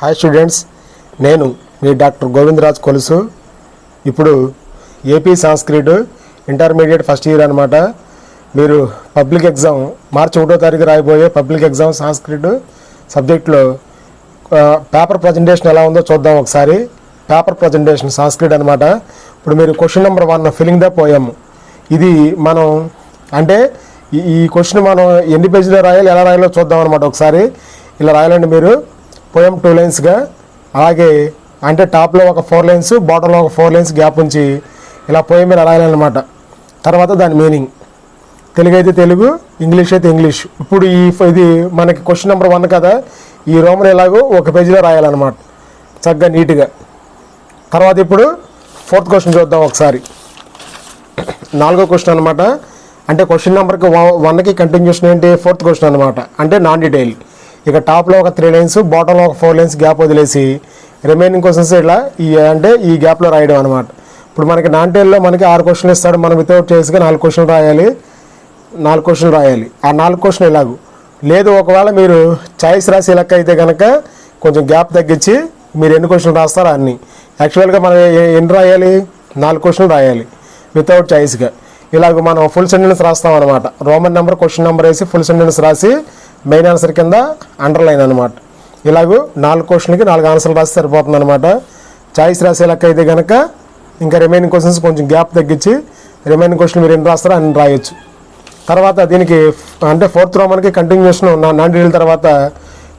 Hi students, నేను మీ doctor Govindaraj Kolusu. ఇప్పుడు AP Sanskrit intermediate first year అనమాట. మీరు పబ్లిక్ ఎగ్జామ్ మార్చి 1వ తారీఖు రాయబోయే పబ్లిక్ ఎగ్జామ్ సంస్క్రిట్ సబ్జెక్ట్లో పేపర్ ప్రజెంటేషన్ ఎలా ఉందో చూద్దాం ఒకసారి. పేపర్ ప్రజెంటేషన్ సంస్క్రిట్ అనమాట. ఇప్పుడు మీరు question number 1 filling the poem. ఇది మనం అంటే ఈ క్వశ్చన్ మనం ఎన్ని పేజీలో రాయాలి, ఎలా రాయాలో చూద్దాం అనమాట ఒకసారి. ఇలా రాయాలండి మీరు పోయం 2 లైన్స్గా, అలాగే అంటే టాప్లో ఒక 4 లైన్స్, బాటంలో ఒక 4 లైన్స్ గ్యాప్ ఉంచి ఇలా పోయం మీద రాయాలన్నమాట. తర్వాత దాని మీనింగ్, తెలుగు అయితే తెలుగు, ఇంగ్లీష్ అయితే ఇంగ్లీష్. ఇప్పుడు ఇది మనకి క్వశ్చన్ నెంబర్ 1 కదా, ఈ రోమన్ ఎలాగో ఒక పేజీలో రాయాలన్నమాట చక్కగా నీట్గా. తర్వాత ఇప్పుడు 4th క్వశ్చన్ చూద్దాం ఒకసారి. 4వ క్వశ్చన్ అనమాట. అంటే క్వశ్చన్ నెంబర్కి 1కి కంటిన్యూషన్ ఏంటి, 4th క్వశ్చన్ అనమాట. అంటే నాన్ డీటెయిల్. ఇక టాప్లో ఒక 3 లైన్స్, బాటంలో ఒక 4 లైన్స్ గ్యాప్ వదిలేసి రిమైనింగ్ క్వశ్చన్స్ ఇలా ఈ గ్యాప్లో రాయడం అనమాట. ఇప్పుడు మనకి నాన్ డీటెయిల్లో మనకి 6 క్వశ్చన్లు ఇస్తాడు. మనం వితౌట్ చేసుగా 4 క్వశ్చన్లు రాయాలి. ఆ 4 క్వశ్చన్ ఇలాగు లేదు. ఒకవేళ మీరు చాయిస్ రాసి లెక్క అయితే కనుక కొంచెం గ్యాప్ తగ్గించి మీరు ఎన్ని క్వశ్చన్లు రాస్తారో అన్ని. యాక్చువల్గా మనం ఎన్ని రాయాలి, 4 క్వశ్చన్లు రాయాలి వితౌట్ చాయిస్గా. ఇలాగ మనం ఫుల్ సెంటెన్స్ రాస్తాం అనమాట. రోమన్ నెంబర్ క్వశ్చన్ నెంబర్ వేసి ఫుల్ సెంటెన్స్ రాసి మెయిన్ ఆన్సర్ కింద అండర్లైన్ అనమాట. ఇలాగూ 4 క్వశ్చన్లకి 4 ఆన్సర్లు రాసి సరిపోతుంది అనమాట. చాయిస్ రాసే లెక్క అయితే కనుక ఇంకా రిమైనింగ్ క్వశ్చన్స్ కొంచెం గ్యాప్ తగ్గించి రిమైనింగ్ క్వశ్చన్ మీరు ఎన్ని రాస్తారో అన్ని రాయొచ్చు. తర్వాత దీనికి అంటే 4th రోమన్కి కంటిన్యూషన్ నాన్ డీటెయిల్. తర్వాత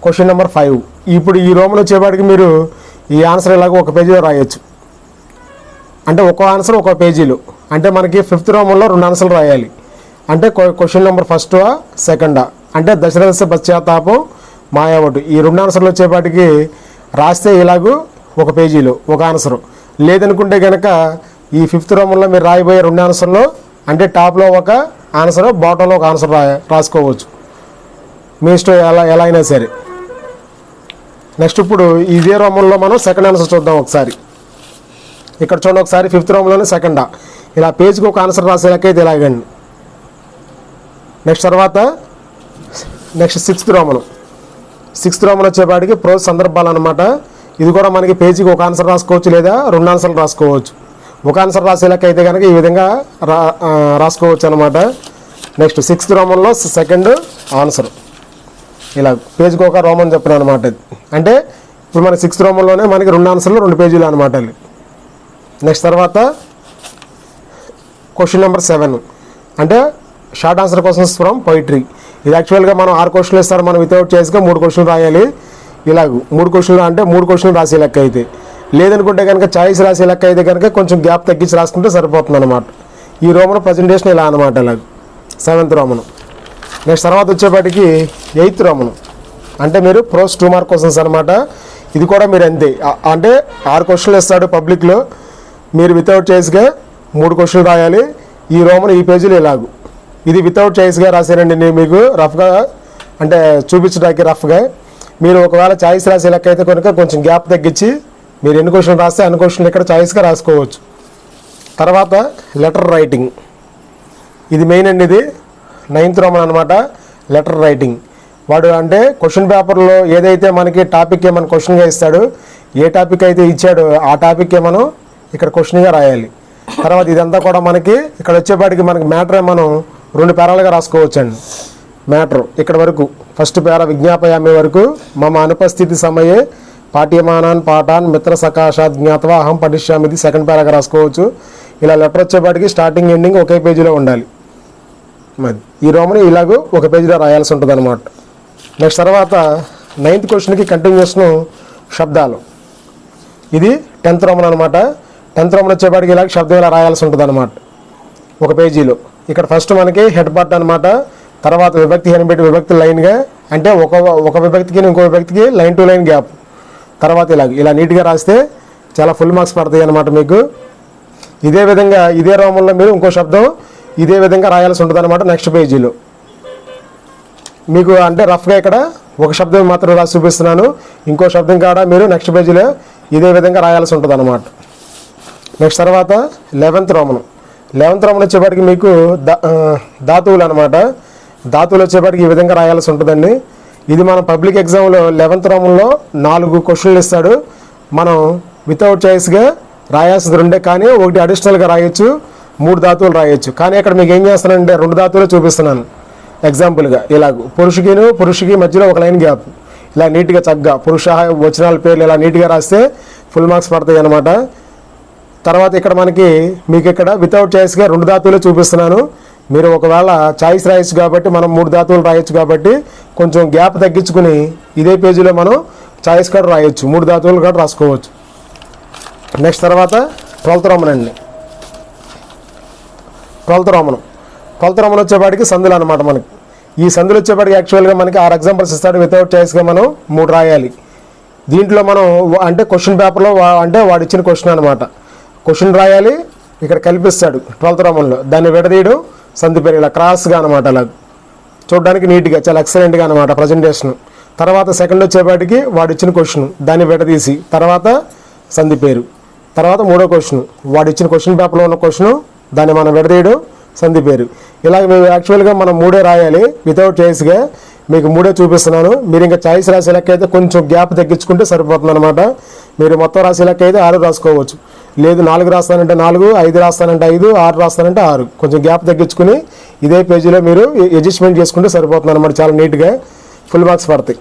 క్వశ్చన్ నెంబర్ 5. ఇప్పుడు ఈ రోమన్ వచ్చేపాటికి మీరు ఈ ఆన్సర్ ఇలాగ ఒక పేజీలో రాయొచ్చు. అంటే ఒక ఆన్సర్ ఒక పేజీలో. అంటే మనకి 5th రోమన్లో 2 ఆన్సర్లు రాయాలి. అంటే క్వశ్చన్ నెంబర్ 1 2 అంటే దశరథ పశ్చాత్తాపం మాయావటు. ఈ 2 ఆన్సర్లు వచ్చేపాటికి రాస్తే ఇలాగూ ఒక పేజీలో ఒక ఆన్సరు. లేదనుకుంటే కనుక ఈ 5th రోమన్లో మీరు రాయబోయే 2 ఆన్సర్లో అంటే టాప్లో ఒక ఆన్సర్, బాటంలో ఒక ఆన్సర్ రాసుకోవచ్చు మీ ఇష్టం, ఎలా అయినా సరే. నెక్స్ట్ ఇప్పుడు ఇదే రోమన్లో మనం సెకండ్ ఆన్సర్ చూద్దాం ఒకసారి. ఇక్కడ చూడండి ఒకసారి 5th రోమన్లోనే 2 ఇలా పేజ్కి ఒక ఆన్సర్ రాసేలాకైతే ఇలాగండి. నెక్స్ట్ 6th రోమన్ వచ్చేపాటికి ప్రోజ్ సందర్భాలు అనమాట. ఇది కూడా మనకి పేజీకి ఒక ఆన్సర్ రాసుకోవచ్చు, లేదా 2 ఆన్సర్లు రాసుకోవచ్చు. ఒక ఆన్సర్ రాసేలాక అయితే కనుక ఈ విధంగా రాసుకోవచ్చు అనమాట. Next 6th రోమన్లో 2nd answer. ఇలా పేజీకి ఒక రోమన్ చెప్పిన అనమాట. అంటే ఇప్పుడు మన 6th రోమన్లోనే మనకి 2 ఆన్సర్లు 2 పేజీలు అనమాట. నెక్స్ట్ తర్వాత క్వశ్చన్ నెంబర్ 7 అంటే short answer questions from poetry. ఇది యాక్చువల్గా మనం 6 క్వశ్చన్లు ఇస్తారు. మనం వితౌట్ చేసుగా 3 క్వశ్చన్లు రాయాలి. ఇలాగ 3 క్వశ్చన్లు అంటే 3 క్వశ్చన్లు రాసే లెక్క అయితే. లేదనుకుంటే కనుక చాయిస్ రాసే లెక్క అయితే కనుక కొంచెం గ్యాప్ తగ్గించి రాసుకుంటే సరిపోతుంది అనమాట. ఈ రోమన్ ప్రజెంటేషన్ ఇలా అనమాట. ఇలాగ 7th రోమన్. నెక్స్ట్ తర్వాత వచ్చేపాటికి 8th రోమన్. అంటే మీరు ప్రోస్ 2 మార్క్ క్వశ్చన్స్ అనమాట. ఇది కూడా మీరు అంతే. అంటే 6 క్వశ్చన్లు ఇస్తాడు పబ్లిక్లో. మీరు వితౌట్ చాయిస్గా 3 క్వశ్చన్లు రాయాలి. ఈ రోమన్ ఈ పేజీలో ఇలాగు. ఇది వితౌట్ చాయిస్గా రాశారండి. నేను మీకు రఫ్గా అంటే చూపించడానికి రఫ్గా. మీరు ఒకవేళ చాయిస్ రాసే లెక్క అయితే కనుక కొంచెం గ్యాప్ తగ్గించి మీరు ఎన్ని క్వశ్చన్లు రాస్తే అన్ని క్వశ్చన్లు ఇక్కడ చాయిస్గా రాసుకోవచ్చు. తర్వాత లెటర్ రైటింగ్. ఇది మెయిన్ అండి. ఇది 9th రోమన్ అనమాట. Letter writing. వాడు అంటే క్వశ్చన్ పేపర్లో ఏదైతే మనకి టాపిక్ మన క్వశ్చన్గా ఇస్తాడు, ఏ టాపిక్ అయితే ఇచ్చాడో ఆ టాపిక్కే మనం ఇక్కడ క్వశ్చన్గా రాయాలి. తర్వాత ఇదంతా కూడా మనకి ఇక్కడ వచ్చేపాటికి మనకి మ్యాటర్ మనం 2 పేరాలుగా రాసుకోవచ్చండి. మ్యాటర్ ఇక్కడ వరకు ఫస్ట్ పేరా విజ్ఞాపయామి వరకు మమ అనుపస్థితి సమయే పాఠ్యమానాన్ పాఠాన్ మిత్ర సకాశాత్ జ్ఞాత్వా అహం పఠిష్యామి. ఇది 2nd పేరాగా రాసుకోవచ్చు. ఇలా లెటర్ వచ్చేపాటికి స్టార్టింగ్ ఎండింగ్ ఒకే పేజీలో ఉండాలి. మరి ఈ రోమన్ ఇలాగూ ఒక పేజీలో రాయాల్సి ఉంటుంది అనమాట. నెక్స్ట్ తర్వాత 9th క్వశ్చన్కి కంటిన్యూషన్ శబ్దాలు. ఇది 10th రోమన్ అనమాట. 10th రోమన్ వచ్చేపాటికి ఇలాగ శబ్దం ఇలా రాయాల్సి ఉంటుంది అనమాట ఒక పేజీలో. ఇక్కడ ఫస్ట్ మనకి హెడ్ పార్ట్ అనమాట. తర్వాత విభక్తి హెనిపెట్టి విభక్తి లైన్గా అంటే ఒక విభక్తికి ఇంకో విభక్తికి లైన్ టు లైన్ గ్యాప్. తర్వాత ఇలా నీట్గా రాస్తే చాలా ఫుల్ మార్క్స్ పడతాయి అనమాట మీకు. ఇదే విధంగా ఇదే రోమన్లో మీరు ఇంకో శబ్దం ఇదే విధంగా రాయాల్సి ఉంటుంది అనమాట నెక్స్ట్ పేజీలో. మీకు అంటే రఫ్గా ఇక్కడ ఒక శబ్దం మాత్రం రాసి చూపిస్తున్నాను. ఇంకో శబ్దం కాడ మీరు నెక్స్ట్ పేజీలో ఇదే విధంగా రాయాల్సి ఉంటుంది అనమాట. నెక్స్ట్ తర్వాత 11th రోమన్. 11th రోమన్ వచ్చేపాటికి మీకు ధాతువులు అనమాట. ధాతువులు వచ్చేపాటికి ఈ విధంగా రాయాల్సి ఉంటుందండి. ఇది మన పబ్లిక్ ఎగ్జామ్లో 11th రోమంలో 4 క్వశ్చన్లు ఇస్తాడు. మనం వితౌట్ చాయిస్గా రాయాల్సింది 2, కానీ ఒకటి అడిషనల్గా రాయొచ్చు, 3 ధాతువులు రాయొచ్చు. కానీ ఇక్కడ మీకు ఏం చేస్తానంటే 2 ధాతువులు చూపిస్తున్నాను ఎగ్జాంపుల్గా. ఇలాగ పురుషుకి మధ్యలో ఒక లైన్ గ్యాప్, ఇలా నీట్గా చక్కగా పురుష వచనాల పేర్లు ఇలా నీట్గా రాస్తే ఫుల్ మార్క్స్ పడతాయి అన్నమాట. తర్వాత ఇక్కడ మీకు ఇక్కడ వితౌట్ చాయిస్గా 2 ధాతువులు చూపిస్తున్నాను. మీరు ఒకవేళ చాయిస్ రాయొచ్చు కాబట్టి మనం 3 ధాతువులు రాయొచ్చు కాబట్టి కొంచెం గ్యాప్ తగ్గించుకుని ఇదే పేజీలో మనం చాయిస్ కూడా రాయొచ్చు, 3 ధాతువులు కూడా రాసుకోవచ్చు. నెక్స్ట్ తర్వాత 12th రోమన్ అండి. 12th రోమన్ వచ్చేపాటికి సందులు అనమాట. మనకి ఈ సందులు వచ్చేపాటికి యాక్చువల్గా మనకి 6 ఎగ్జాంపుల్స్ ఇస్తాడు. వితౌట్ చాయిస్గా మనం 3 రాయాలి. దీంట్లో మనం అంటే క్వశ్చన్ పేపర్లో అంటే వాడు ఇచ్చిన క్వశ్చన్ అనమాట. క్వశ్చన్ రాయాలి, ఇక్కడ కల్పిస్తాడు 12th రోమన్లో, దాన్ని విడదీయడం సంధి పేరు ఇలా క్రాస్గా అనమాట. అలా చూడడానికి నీట్గా చాలా ఎక్సలెంట్గా అనమాట ప్రజెంటేషన్. తర్వాత సెకండ్ వచ్చేపాటికి వాడు ఇచ్చిన క్వశ్చన్, దాన్ని విడదీసి తర్వాత సంధి పేరు. తర్వాత 3వ క్వశ్చన్, వాడు ఇచ్చిన క్వశ్చన్ పేపర్లో ఉన్న క్వశ్చన్, దాన్ని మనం విడదీయడం సంధి పేరు. ఇలాగ మేము యాక్చువల్గా మనం 3 రాయాలి వితౌట్ చాయిస్గా. మీకు 3 చూపిస్తున్నాను. మీరు ఇంకా చాయిస్ రాసే లెక్క అయితే కొంచెం గ్యాప్ తగ్గించుకుంటే సరిపోతుంది అనమాట. మీరు మొత్తం రాసే లెక్క అయితే 6 రాసుకోవచ్చు, లేదు 4 రాస్తానంటే 4, 5 రాస్తానంటే 5, 6 రాస్తానంటే 6. కొంచెం గ్యాప్ తగ్గించుకుని ఇదే పేజీలో మీరు అడ్జస్ట్మెంట్ చేసుకుంటే సరిపోతుంది అనమాట. చాలా నీట్గా ఫుల్ మార్క్స్ పడతాయి.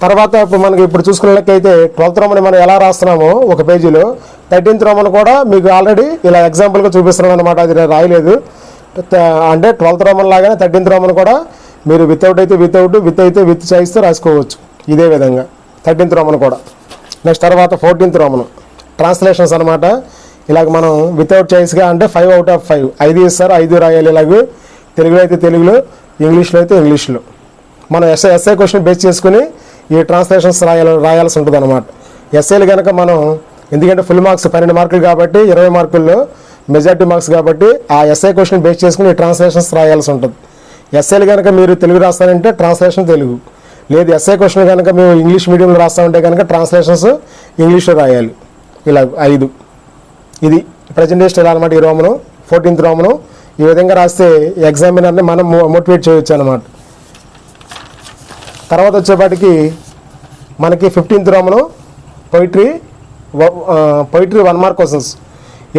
తర్వాత ఇప్పుడు చూసుకునే లెక్క అయితే 12th రోమన్ మనం ఎలా రాస్తున్నామో ఒక పేజీలో 13th రోమన్ కూడా మీకు ఆల్రెడీ ఇలా ఎగ్జాంపుల్గా చూపిస్తున్నాం అనమాట. అది నేను రాయలేదు. అంటే 12th రోమన్ లాగానే 13th రోమన్ కూడా మీరు వితౌట్ అయితే విత్ అయితే విత్ చాయిస్తో రాసుకోవచ్చు ఇదే విధంగా 13th రోమన్ కూడా. నెక్స్ట్ తర్వాత 14th రోమన్ ట్రాన్స్లేషన్స్ అనమాట. ఇలాగ మనం వితౌట్ చాయిస్గా అంటే 5 out of 5 5 ఇస్తారు, 5 రాయాలి. ఇలాగ తెలుగులో అయితే తెలుగులో, ఇంగ్లీష్లో అయితే ఇంగ్లీష్లో. మనం ఎస్ఐ క్వశ్చన్ బేస్ చేసుకుని ఈ ట్రాన్స్లేషన్స్ రాయాల్సి ఉంటుంది అనమాట. ఎస్ఐలు కనుక మనం ఎందుకంటే ఫుల్ మార్క్స్ 12 మార్కులు కాబట్టి 20 మార్కుల్లో మెజారిటీ మార్క్స్ కాబట్టి ఆ ఎస్ఐ క్వశ్చన్ బేస్ చేసుకుని ఈ ట్రాన్స్లేషన్స్ రాయాల్సి ఉంటుంది. ఎస్ఐలు కనుక మీరు తెలుగు రాస్తారంటే ట్రాన్స్లేషన్ తెలుగు, లేదు ఎస్ఐ క్వశ్చన్ కనుక మేము ఇంగ్లీష్ మీడియంలో రాస్తామంటే కనుక ట్రాన్స్లేషన్స్ ఇంగ్లీష్లో రాయాలి. ఇలా 5 ఇది ప్రజెంటేషన్ ఇలా అనమాట. ఈ రోమను 14th రోమను ఈ విధంగా రాస్తే ఎగ్జామినర్ని మనం మోటివేట్ చేయొచ్చు అనమాట. తర్వాత వచ్చేపాటికి మనకి 15th రోమను పొయిట్రీ 1 మార్క్ క్వశ్చన్స్.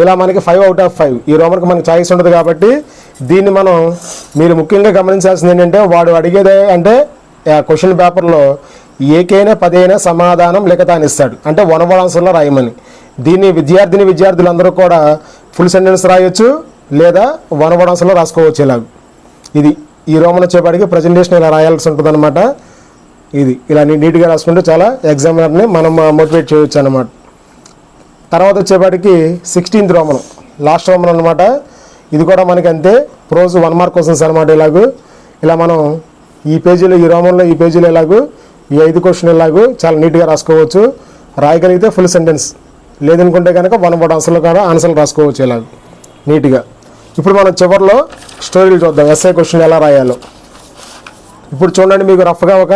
ఇలా మనకి 5 out of 5 ఈ రోమన్కి మనకి చాయిస్ ఉంటుంది కాబట్టి దీన్ని మీరు ముఖ్యంగా గమనించాల్సింది ఏంటంటే వాడు అడిగేదే అంటే క్వశ్చన్ పేపర్లో ఏకైనా 10 అయినా సమాధానం లిఖితాన్ని ఇస్తాడు, అంటే 1 word ఆన్సర్లో రాయమని. దీన్ని విద్యార్థులందరూ కూడా ఫుల్ సెంటెన్స్ రాయొచ్చు, లేదా 1 word ఆన్సర్లో రాసుకోవచ్చు. ఇలాగ ఇది ఈ రోమన్ వచ్చేపాటికి ప్రజెంటేషన్ ఇలా రాయాల్సి ఉంటుంది అనమాట. ఇది ఇలా నీట్గా రాసుకుంటే చాలా ఎగ్జామినర్ని మనం మోటివేట్ చేయొచ్చు అనమాట. తర్వాత వచ్చేపాటికి 16th రోమన్ లాస్ట్ రోమన్ అనమాట. ఇది కూడా మనకి అంతే, ప్రోజ్ 1 మార్క్ క్వశ్చన్స్ అనమాట. ఇలా మనం ఈ పేజీలో ఈ రోమన్లో ఈ పేజీలో ఈ 5 క్వశ్చన్ చాలా నీట్గా రాసుకోవచ్చు. రాయగలిగితే ఫుల్ సెంటెన్స్, లేదనుకుంటే కనుక 1 word ఆన్సర్లో కూడా ఆన్సర్లు రాసుకోవచ్చు ఇలాగ నీట్గా. ఇప్పుడు మనం చివరిలో స్టోరీలు చూద్దాం, ఎస్ఐ క్వశ్చన్ ఎలా రాయాలో. ఇప్పుడు చూడండి, మీకు రఫ్గా ఒక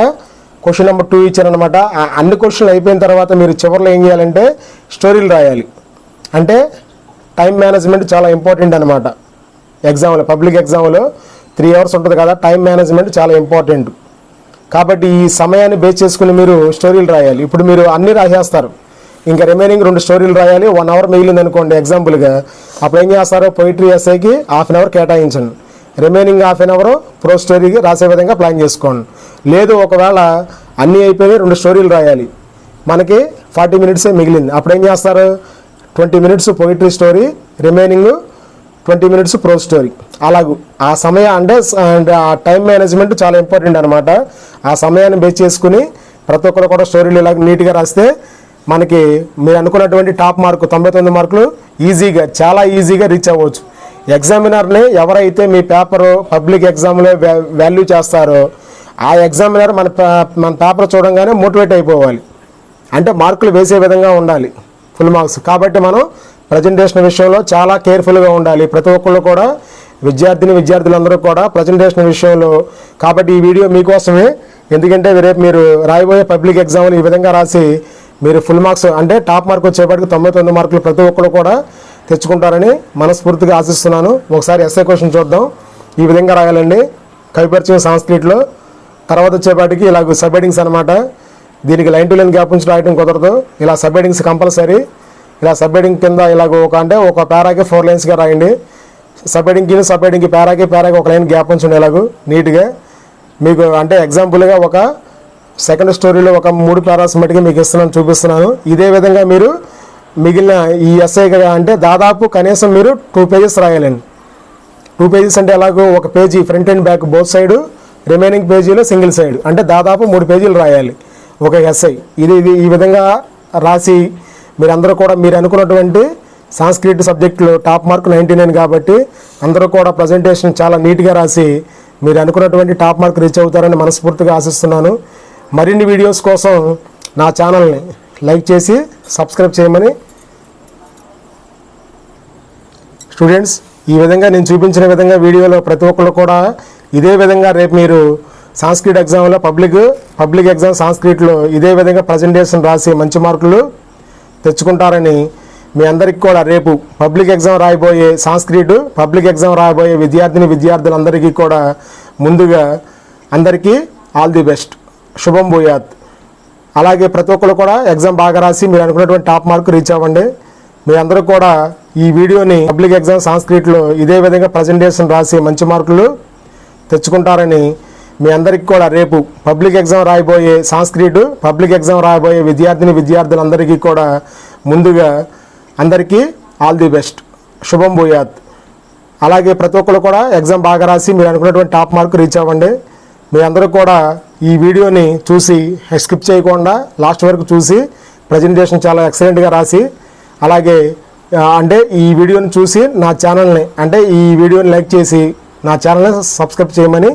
క్వశ్చన్ నెంబర్ 2 ఇచ్చారనమాట. అన్ని క్వశ్చన్లు అయిపోయిన తర్వాత మీరు చివరిలో ఏం చేయాలంటే స్టోరీలు రాయాలి. అంటే టైం మేనేజ్మెంట్ చాలా ఇంపార్టెంట్ అనమాట. ఎగ్జామ్లో పబ్లిక్ ఎగ్జామ్లో 3 hours ఉంటుంది కదా, టైం మేనేజ్మెంట్ చాలా ఇంపార్టెంట్. కాబట్టి ఈ సమయాన్ని బేస్ చేసుకుని మీరు స్టోరీలు రాయాలి. ఇప్పుడు మీరు అన్నీ రాసేస్తారు, ఇంకా రిమైనింగ్ 2 స్టోరీలు రాయాలి. 1 hour మిగిలింది అనుకోండి ఎగ్జాంపుల్గా, అప్పుడు ఏం చేస్తారు, పొయిట్రీ ఎస్ఐకి 1/2 hour కేటాయించండి, రిమైనింగ్ 1/2 hour ప్రో స్టోరీకి రాసే విధంగా ప్లాన్ చేసుకోండి. లేదు ఒకవేళ అన్నీ అయిపోయి 2 స్టోరీలు రాయాలి, మనకి 40 minutes మిగిలింది, అప్పుడు ఏం చేస్తారు, 20 minutes poetry story, remaining 20 minutes pro story. అలాగూ ఆ సమయం అంటే ఆ టైం మేనేజ్మెంట్ చాలా ఇంపార్టెంట్ అనమాట. ఆ సమయాన్ని బేస్ చేసుకుని ప్రతి ఒక్కరు కూడా స్టోరీలు ఇలా నీట్గా రాస్తే మనకి మీరు అనుకున్నటువంటి టాప్ మార్కు 99 మార్కులు ఈజీగా చాలా ఈజీగా రీచ్ అవ్వచ్చు. ఎగ్జామినర్ని ఎవరైతే మీ పేపరు పబ్లిక్ ఎగ్జామ్లో వాల్యూ చేస్తారో ఆ ఎగ్జామినర్ మన పేపర్ చూడంగానే మోటివేట్ అయిపోవాలి, అంటే మార్కులు వేసే విధంగా ఉండాలి ఫుల్ మార్క్స్. కాబట్టి మనం ప్రజెంటేషన్ విషయంలో చాలా కేర్ఫుల్గా ఉండాలి ప్రతి ఒక్కళ్ళు కూడా, విద్యార్థులందరూ కూడా ప్రజెంటేషన్ విషయంలో. కాబట్టి ఈ వీడియో మీకోసమే, ఎందుకంటే రేపు మీరు రాయబోయే పబ్లిక్ ఎగ్జామ్లు ఈ విధంగా రాసి మీరు ఫుల్ మార్క్స్ అంటే టాప్ మార్క్ వచ్చేప్పటికి 99 మార్కులు ప్రతి ఒక్కరు కూడా తెచ్చుకుంటారని మనస్ఫూర్తిగా ఆశిస్తున్నాను. ఒకసారి ఎస్ఏ క్వశ్చన్ చూద్దాం. ఈ విధంగా రాయాలండి, కవిపరిచయం సంస్కృతిలో. తర్వాత వచ్చేపాటికి ఇలాగ సబ్ హెడ్డింగ్స్ అనమాట. దీనికి లైన్ టు లైన్ గ్యాప్ ఉంచి రాయటం కుదరదు. ఇలా సబ్ హెడ్డింగ్స్ కంపల్సరీ. ఇలా సబ్ హెడ్డింగ్ కింద ఇలాగ ఒక పేరాకి 4 లైన్స్గా రాయండి. సబ్ హెడ్డింగ్కి పేరాకి ఒక లైన్ గ్యాప్ ఉంచండి ఇలాగ నీట్గా. మీకు అంటే ఎగ్జాంపుల్గా ఒక సెకండ్ స్టోరీలో ఒక 3 పారాస్ మటుకి మీకు చూపిస్తున్నాను. ఇదే విధంగా మీరు మిగిలిన ఈ ఎస్ఐగా అంటే దాదాపు కనీసం మీరు 2 పేజెస్ రాయాలండి. 2 పేజెస్ అంటే ఎలాగో ఒక page front and back both side, remaining పేజీలో సింగిల్ సైడ్ అంటే దాదాపు 3 పేజీలు రాయాలి ఒక ఎస్ఐ. ఇది ఈ విధంగా రాసి మీరందరూ కూడా మీరు అనుకున్నటువంటి సంస్కృత సబ్జెక్టులో టాప్ మార్క్ 99 కాబట్టి అందరూ కూడా ప్రజెంటేషన్ చాలా నీట్గా రాసి మీరు అనుకున్నటువంటి టాప్ మార్క్ రీచ్ అవుతారని మనస్ఫూర్తిగా ఆశిస్తున్నాను. మరిన్ని వీడియోస్ కోసం నా ఛానల్ని లైక్ చేసి సబ్స్క్రైబ్ చేయమని. స్టూడెంట్స్, ఈ విధంగా నేను చూపించిన విధంగా వీడియోలో ప్రతి ఒక్కరు కూడా ఇదే విధంగా రేపు మీరు సంస్కృత ఎగ్జామ్లో పబ్లిక్ ఎగ్జామ్ సంస్కృతిలో ఇదే విధంగా ప్రజెంటేషన్ రాసి మంచి మార్కులు తెచ్చుకుంటారని మీ అందరికీ కూడా రేపు పబ్లిక్ ఎగ్జామ్ రాయబోయే విద్యార్థులందరికీ కూడా ముందుగా అందరికీ ఆల్ ది బెస్ట్, శుభం భూయాత్. అలాగే ప్రతి ఒక్కరు కూడా ఎగ్జామ్ బాగా రాసి మీరు అనుకున్నటువంటి టాప్ మార్క్ రీచ్ అవ్వండి. మీ అందరూ కూడా ఈ వీడియోని పబ్లిక్ ఎగ్జామ్ సంస్కృతిలో ఇదే విధంగా ప్రజెంటేషన్ రాసి మంచి మార్కులు తెచ్చుకుంటారని మీ అందరికీ కూడా రేపు పబ్లిక్ ఎగ్జామ్ రాయబోయే విద్యార్థులందరికీ కూడా ముందుగా అందరికీ ఆల్ ది బెస్ట్, శుభం భూయాత్. అలాగే ప్రతి ఒక్కరు కూడా ఎగ్జామ్ బాగా రాసి మీరు అనుకున్నటువంటి టాప్ మార్క్ రీచ్ అవ్వండి. మీ అందరూ కూడా ఈ వీడియోని చూసి స్కిప్ చేయకుండా లాస్ట్ వరకు చూసి ప్రజెంటేషన్ చాలా ఎక్సలెంట్గా రాసి అలాగే అంటే ఈ వీడియోని చూసి నా ఛానల్ని ఈ వీడియోని లైక్ చేసి నా ఛానల్ని సబ్స్క్రైబ్ చేయమని